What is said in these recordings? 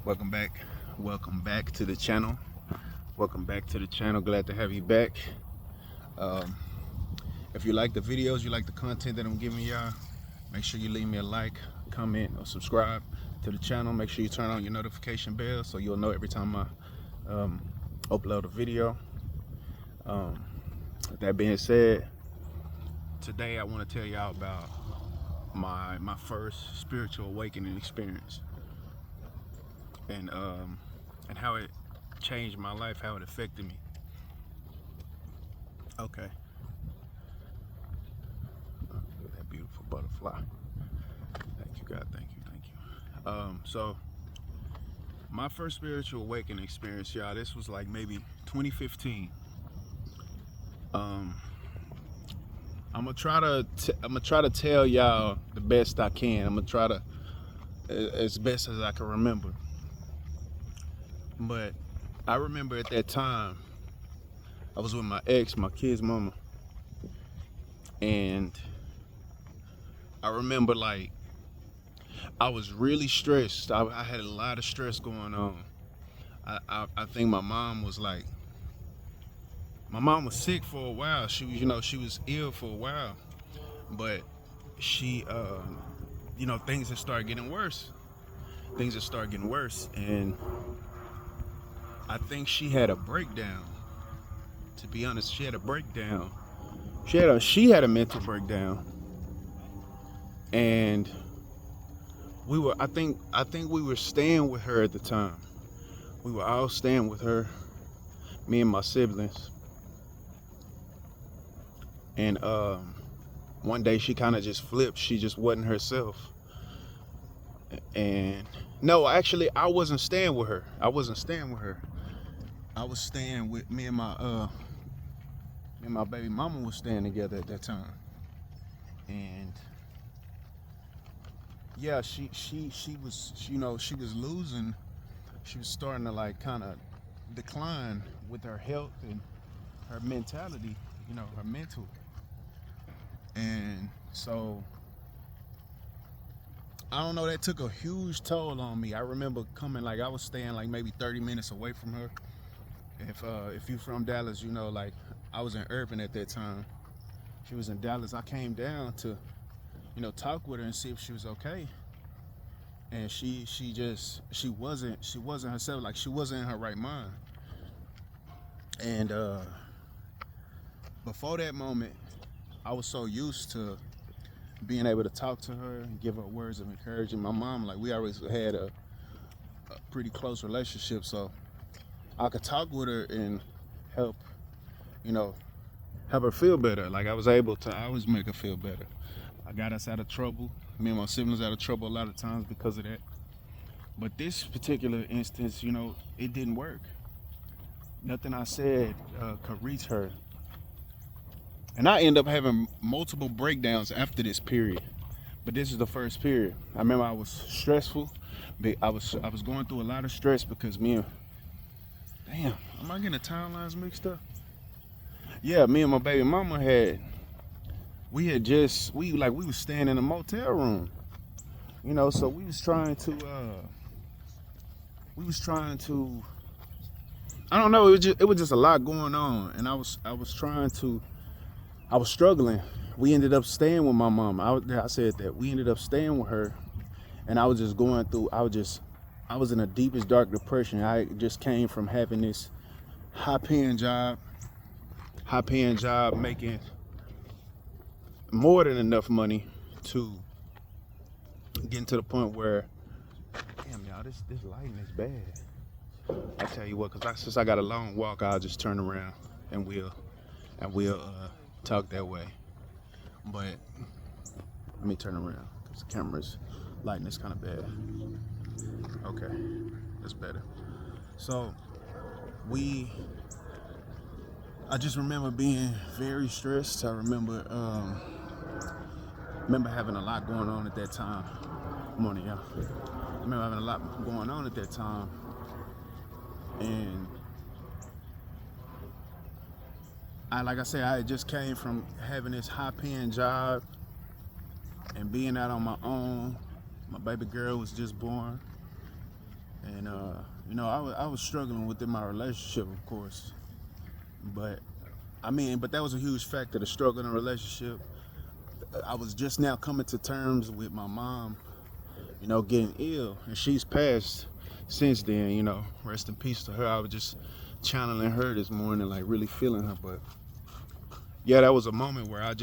Welcome back. Welcome back to the channel. Welcome back to the channel. Glad to have you back. Um, if you like the videos, you like the content that I'm giving y'all, make sure you leave me a like, comment, or subscribe to the channel. Make sure you turn on your notification bell so you'll know every time I upload a video. With that being said, today I want to tell y'all about my first spiritual awakening experience, and how it changed my life, how it affected me. Okay. Look at that beautiful butterfly. Thank you, God. Thank you. So my first spiritual awakening experience, y'all, this was like maybe 2015. I'm gonna try to tell y'all the best I can. I'm gonna try to as best as I can remember. But I remember at that time I was with my ex, my kid's mama, and I remember like I was really stressed. I had a lot of stress going on. I think my mom was sick for a while. She was, she was ill for a while, but she, things had started getting worse. And I think she had a breakdown. To be honest, she had a breakdown. She had a mental breakdown, and I think we were staying with her at the time. We were all staying with her, me and my siblings. And one day she kind of just flipped. She just wasn't herself. And no, actually, I wasn't staying with her. I was staying with me and my baby mama was staying together at that time. And yeah, she was, she was losing. She was starting to like kind of decline with her health and her mentality, her mental. And so I don't know, that took a huge toll on me. I remember coming, like I was staying like maybe 30 minutes away from her. If you from Dallas, like I was in Irving at that time. She was in Dallas. I came down to, talk with her and see if she was okay. And she wasn't herself. Like she wasn't in her right mind. And before that moment, I was so used to being able to talk to her and give her words of encouragement. My mom, like we always had a pretty close relationship, so I could talk with her and help her feel better. Like I was able to always make her feel better. I got us out of trouble, me and my siblings out of trouble a lot of times because of that. But this particular instance, it didn't work. Nothing I said could reach her. And I end up having multiple breakdowns after this period. But this is the first period. I remember I was stressful. I was going through a lot of stress because damn, am I getting the timelines mixed up? Yeah, me and my baby mama we was staying in a motel room. So we was trying to I don't know, it was just a lot going on, and I was struggling. We ended up staying with my mom. I said that we ended up staying with her, and I was just going through. I was in the deepest dark depression. I just came from having this high-paying job, making more than enough money to getting to the point where, damn y'all, this lighting is bad. I tell you what, since I got a long walk, I'll just turn around and we'll talk that way. But let me turn around because the camera's lighting is kind of bad. Okay, that's better. So I just remember being very stressed. I remember having a lot going on at that time. Good morning, y'all. I remember having a lot going on at that time, and like I said, I just came from having this high-paying job and being out on my own. My baby girl was just born, And you know, I was struggling within my relationship, of course, but I mean, but that was a huge factor, the struggle in a relationship. I was just now coming to terms with my mom, you know, getting ill, and she's passed since then. You know, rest in peace to her. I was just channeling her this morning, like really feeling her. But yeah, that was a moment where I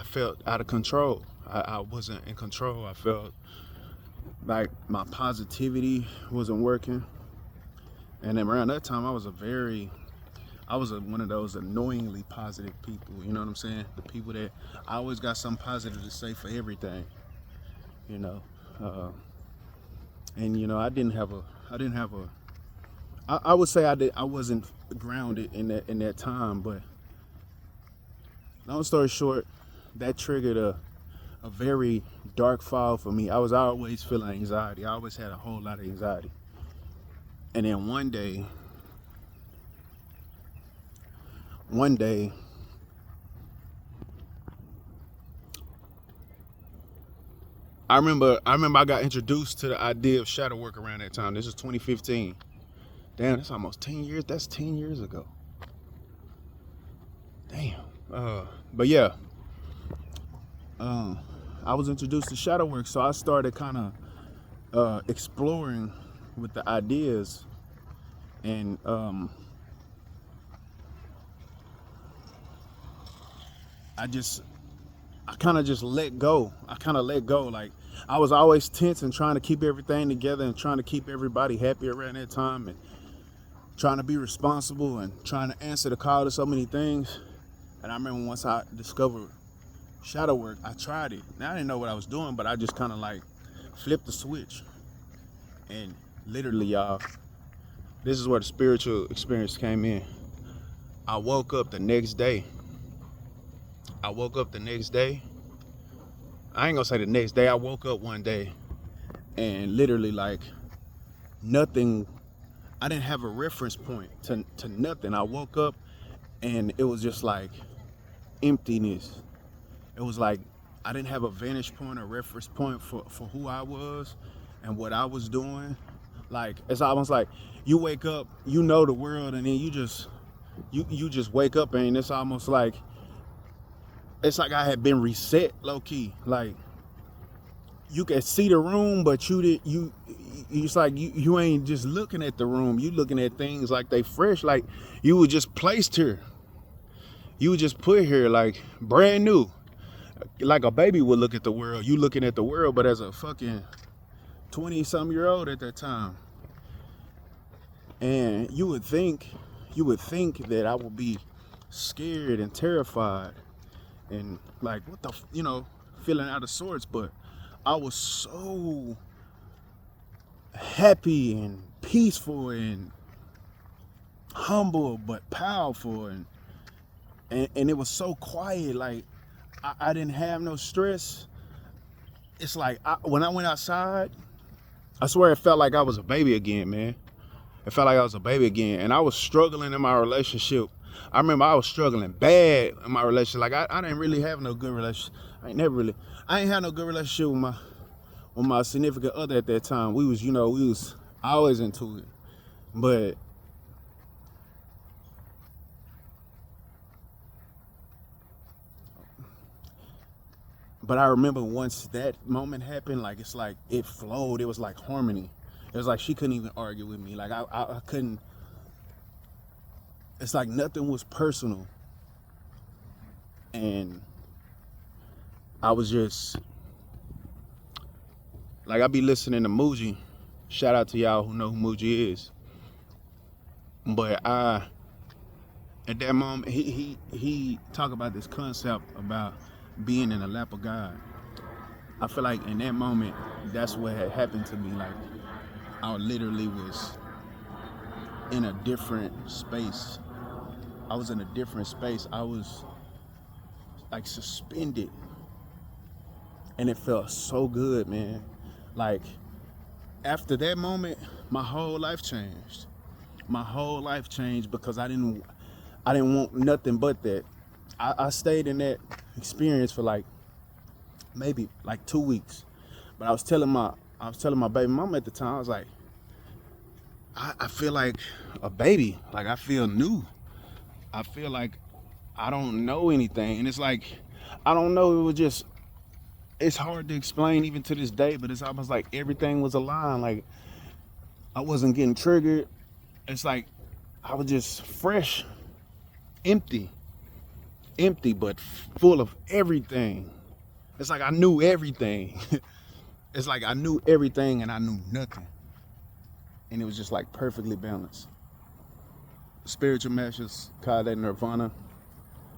felt out of control. I wasn't in control. I felt like my positivity wasn't working. And then around that time, I was one of those annoyingly positive people. You know what I'm saying? The people that I always got something positive to say for everything. You know, uh, and you know, I didn't have a. I would say I wasn't grounded in that time. But long story short, that triggered a very dark fall for me. I was always feeling anxiety. I always had a whole lot of anxiety. And then one day, I got introduced to the idea of shadow work around that time. This is 2015. Damn, that's almost 10 years. That's 10 years ago. Damn. But yeah, I was introduced to shadow work, so I started kind of exploring with the ideas, and I just I kind of just let go. I kind of let go. Like, I was always tense and trying to keep everything together and trying to keep everybody happy around that time, and trying to be responsible and trying to answer the call to so many things. And I remember once I discovered shadow work, I tried it. Now I didn't know what I was doing, but I just kind of like flipped the switch. And literally, y'all, this is where the spiritual experience came in. I woke up the next day. I woke up the next day. I ain't gonna say the next day. I woke up one day and literally, like, nothing. I didn't have a reference point to nothing. I woke up and it was just like emptiness. It was like I didn't have a vantage point or reference point for who I was and what I was doing. Like, it's almost like you wake up, you know the world, and then you just wake up, and it's almost like I had been reset, low key. Like, you can see the room, but it's like you ain't just looking at the room. You looking at things like they fresh, like you were just placed here. You were just put here, like brand new. Like a baby would look at the world. You looking at the world, but as a fucking 20-some-year-old at that time. And you would think that I would be scared and terrified and like, what the, feeling out of sorts. But I was so happy and peaceful and humble but powerful, and it was so quiet. Like, I didn't have no stress. It's like when I went outside, I swear it felt like I was a baby again, man. It felt like I was a baby again. And I was struggling in my relationship. I remember I was struggling bad in my relationship. Like, I didn't really have no good relationship. I ain't had no good relationship with my significant other at that time. We was always into it. But I remember once that moment happened, like, it's like it flowed. It was like harmony. It was like she couldn't even argue with me. Like, I couldn't. It's like nothing was personal. And I was just like, I be listening to Muji. Shout out to y'all who know who Muji is. But at that moment, he talked about this concept about being in the lap of God. I feel like in that moment, that's what had happened to me. Like, I literally was in a different space. I was in a different space. I was like suspended. And it felt so good, man. Like, after that moment, my whole life changed. My whole life changed because I didn't want nothing but that. I stayed in that experience for like maybe like 2 weeks. But I was telling my baby mama at the time, I was like, I feel like a baby. Like I feel new. I feel like I don't know anything. And it's like, I don't know, it was just, it's hard to explain even to this day, but it's almost like everything was aligned. Like I wasn't getting triggered. It's like I was just fresh, empty, but full of everything. It's like I knew everything. It's like I knew everything and I knew nothing. And it was just like perfectly balanced. Spiritual masters call that nirvana,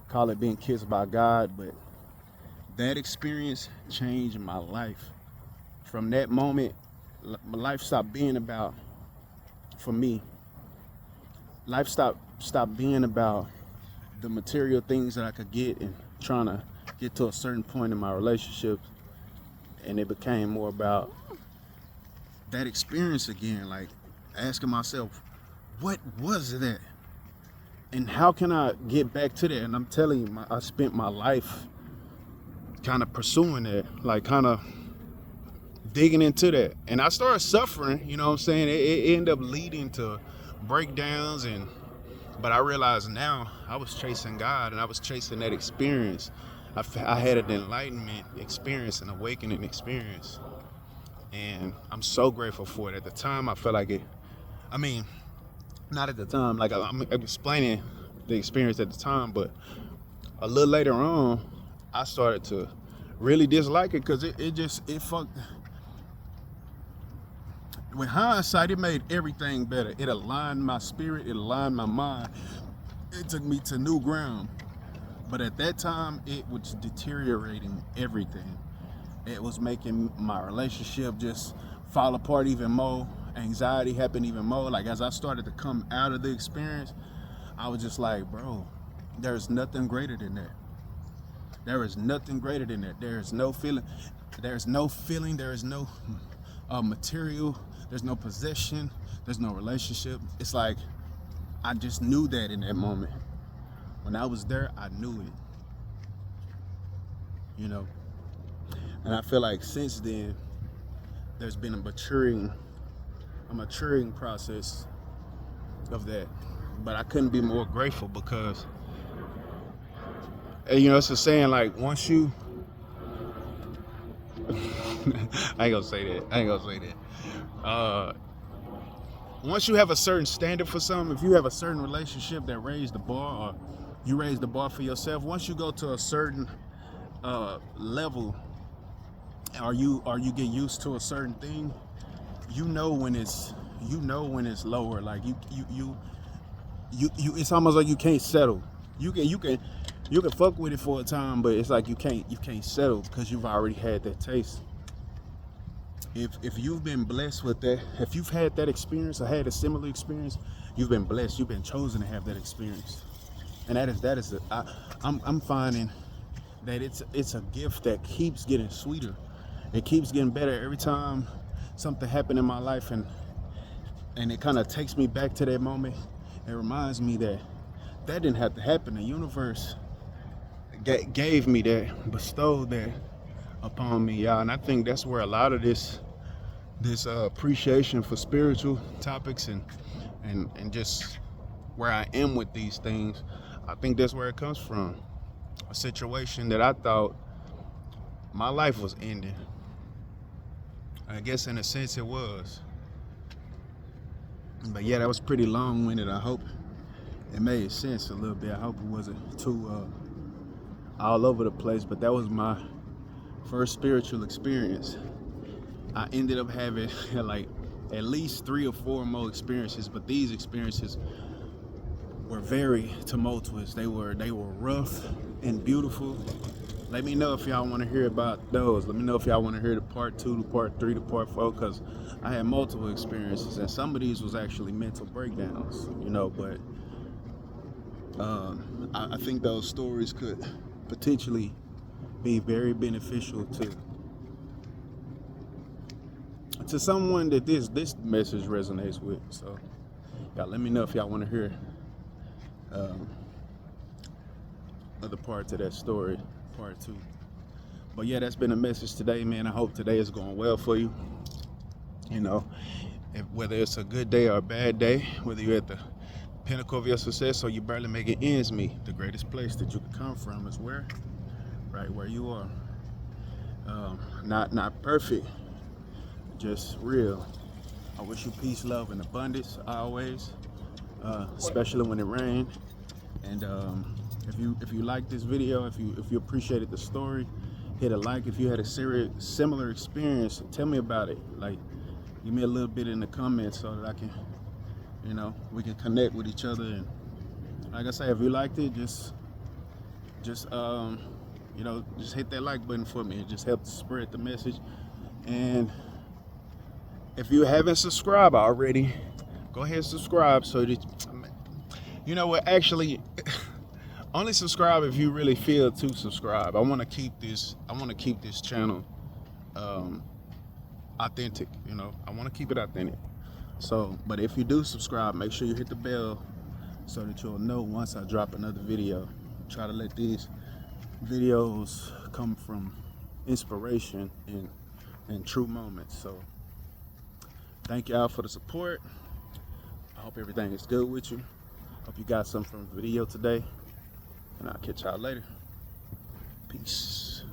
call it being kissed by God, but that experience changed my life. From that moment, my life stopped being about, for me, life stopped being about the material things that I could get and trying to get to a certain point in my relationship, and it became more about that experience again, like asking myself, what was that? And how can I get back to that? And I'm telling you, I spent my life kind of pursuing that, like kind of digging into that. And I started suffering, you know what I'm saying? It ended up leading to breakdowns, but I realized now I was chasing God and I was chasing that experience. I had an enlightenment experience, an awakening experience. And I'm so grateful for it. At the time, I felt like it, I mean, not at the time, like I'm explaining the experience at the time, but a little later on, I started to really dislike it because it fucked. With hindsight, it made everything better. It aligned my spirit, it aligned my mind. It took me to new ground. But at that time, it was deteriorating everything. It was making my relationship just fall apart even more. Anxiety happened even more. Like as I started to come out of the experience, I was just like, bro, there's nothing greater than that. There is nothing greater than that. There is no feeling. There is no feeling. There is no material. There's no possession. There's no relationship. It's like I just knew that in that moment. When I was there, I knew it. You know. And I feel like since then, there's been a maturing process of that. But I couldn't be more grateful because, you know, it's a saying like once you, I ain't gonna say that. Once you have a certain standard for something, if you have a certain relationship that raised the bar, or you raise the bar for yourself, once you go to a certain level, or you get used to a certain thing, you know when it's lower. Like you it's almost like you can't settle. You can fuck with it for a time, but it's like you can't settle because you've already had that taste. If you've been blessed with that, if you've had that experience or had a similar experience, you've been blessed. You've been chosen to have that experience, and I'm finding that it's a gift that keeps getting sweeter. It keeps getting better every time something happened in my life, and it kind of takes me back to that moment. It reminds me that didn't have to happen. The universe gave me that, bestowed that upon me, y'all. And I think that's where a lot of this appreciation for spiritual topics and just where I am with these things, I think that's where it comes from. A situation that I thought my life was ending. I guess in a sense it was. But yeah, that was pretty long-winded. I hope it made sense a little bit. I hope it wasn't too all over the place, but that was my first spiritual experience. I ended up having like at least 3 or 4 more experiences, but these experiences were very tumultuous. They were rough and beautiful. Let me know if y'all want to hear about those. Let me know if y'all want to hear the part 2, the part 3, the part 4, because I had multiple experiences, and some of these was actually mental breakdowns, you know, but I think those stories could potentially be very beneficial to someone that this message resonates with. So y'all let me know if y'all want to hear other parts of that story, part 2. But yeah, that's been a message today, man. I hope today is going well for you. You know, Whether it's a good day or a bad day, whether you're at the pinnacle of your success or you barely making ends meet, the greatest place that you can come from is where? Right where you are. Not perfect, just real. I wish you peace, love, and abundance always, especially when it rains. And if you like this video, if you appreciated the story, hit a like. If you had a similar experience, tell me about it. Like, give me a little bit in the comments so that I can, we can connect with each other. And like I say, if you liked it, just hit that like button for me. It just helps spread the message. And if you haven't subscribed already, go ahead and subscribe so that you know what, actually only subscribe if you really feel to subscribe. I want to keep this channel authentic. I want to keep it authentic. So, but if you do subscribe, make sure you hit the bell so that you'll know once I drop another video. Try to let these videos come from inspiration and true moments. So thank y'all for the support. I hope everything is good with you. Hope you got something from the video today, and I'll catch y'all later. Peace.